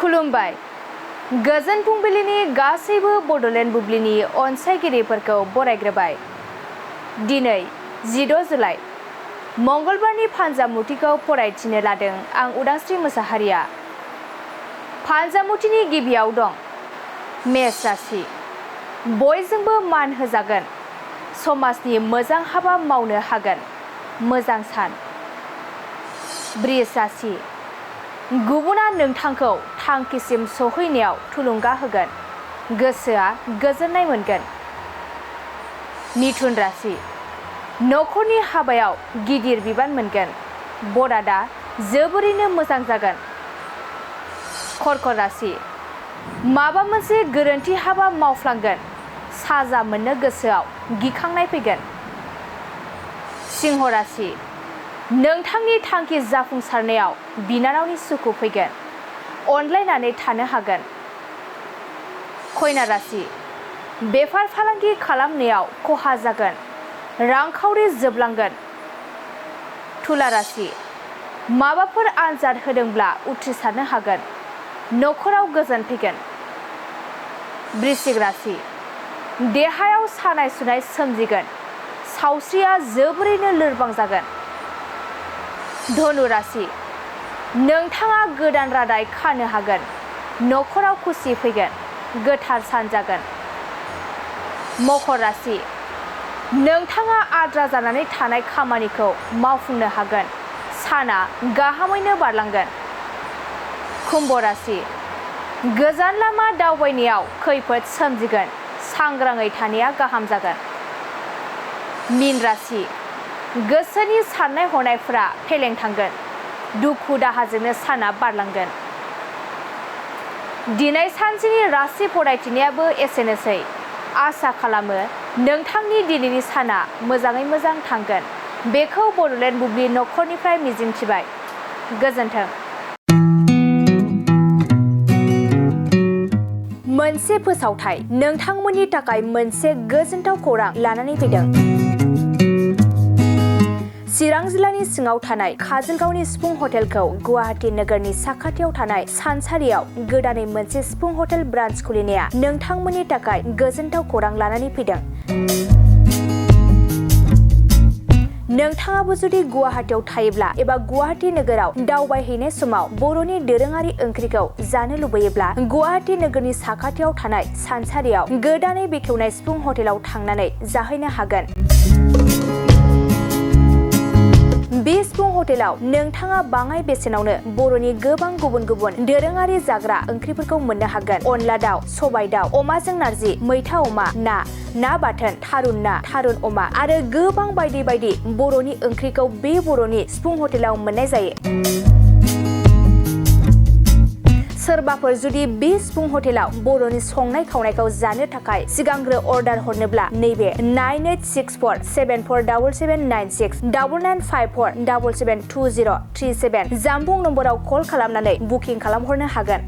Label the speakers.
Speaker 1: खुलुमबाय गोजोन फुंबिलिनि गासैबो बड'लेण्ड बुब्लिनि अनसायगिरिफोरखौ बरायग्रोबाय। दिनै 16 जुलाइ मंगलबारनि फानजामुथिखौ फरायथिनो लादों आं उदांस्रि मोसाहारिया। फानजामुथिनि गिबियाव दं मेष राशि। बयजोंबो मान होजागोन, समाजनि मोजां हाबा मावनो हागोन, मोजां सान। वृष राशि। गुबुना नोंथांखौ थांखिसिम सौहैनायाव थुलुंगा होगोन, गोसोआ गोजोननाय मोनगोन। मिथुन राशि। नखरनि हाबायाव गिदिर बिबान मोनगोन, बरादा जोबोरैनो मोजां जागोन। कर्कट राशि। माबा मोनसे गोरोन्थि हाबा मावफ्लांगोन, साजा मोननो गोसोआव गिखांनाय फैगोन। सिंह राशि। नोंथांनि थांखि जाफुंसारनायाव बिनानावनि सुखु फैगोन, अनलायनानै थानो हागोन। कन्या राशि। बेफार फालांगि खालामनायाव खहा जागोन, रांखावरि जोबलांगोन। तुला राशि। माबाफोर आनजाद होदोंब्ला उथ्रिसारनो हागोन, नखराव गोजोन फैगोन। वृश्चिक राशि। देहायाव सानाय सुनाय सोमजिगोन, सावस्रिया जोबोरैनो लोरबां जागोन। धनु राशि। नोंथाङा गोदान रादाय खानो हागोन, नखराव खुसि फैगोन, गोथार सान जागोन। मकर राशि। नोंथाङा आद्रा जानानै थानाय खामानिखौ मावफुंनो हागोन, साना गाहामैनो बारलांगोन। कुम्भ राशि। गोजान लामा दावबायनायाव खैफोद सोमजिगोन, सांग्राङै थानाया गाहाम जागोन। मीन राशि। गोसोनि साननाय हनायफोरा फेलें थांगोन, दुखु दाहाजोंनो साना बारलांगोन। दिनै सानसेनि राशि फरायथिनायाबो एसेनोसै। आसा खालामो नोंथांनि दिनैनि साना मोजाङै मोजां थांगोन, बेखौ बड'लेण्ड बुब्लि नखरनिफ्राय मिजिंथिबाय। गोजोन्थों। मोनसे फोसावथाय नोंथांमोननि थाखाय मोनसे गोजोनथाव खौरां लानानै फैदों। चिरां जिल्लानि सिङाव थानाय काजलगावनि सिफुं हटेलखौ गुवाहाटी नोगोरनि साखाथियाव थानाय सानसारियाव गोदानै मोनसे सिफुं हटेल ब्रान्च खुलिनाया नोंथांमोननि थाखाय गोजोनथाव खौरां लानानै फैदों। नोंथाङाबो जुदि गुवाहाटीयाव थायोब्ला एबा गुवाहाटी नोगोराव दावबायहैनाय समाव बर'नि दोरोङारि ओंख्रिखौ जानो लुबैयोब्ला गुवाहाटी नोगोरनि साखाथियाव थानाय सानसारियाव गोदानै बेखेवनाय सिफुं हटेलाव थांनानै जाहैनो हागोन। बे सिफुं हटेलाव नोंथाङा बाङाय बेसेनावनो बर'नि गोबां गुबुन गुबुन दोरोङारि जाग्रा ओंख्रिफोरखौ मोननो हागोन। अनला दाउ, सबाय दाउ, अमाजों नारजि, मैथा अमा, ना बाथोन, थारुन ना, थारुन अमा आरो गोबां बायदि बायदि बर'नि ओंख्रिखौ बे बर'नि सिफुं हटेलाव मोननाय जायो। सोरबाफोर जुदि बे सिफुं हटेलाव बर'नि संनाय खावनायखौ जानो थाखाय सिगांग्रो अर्डार हरनोब्ला नैबे 9864747796 9954772037 जामबुं नम्बराव कल खालामनानै बुकिं खालामहरनो हागोन।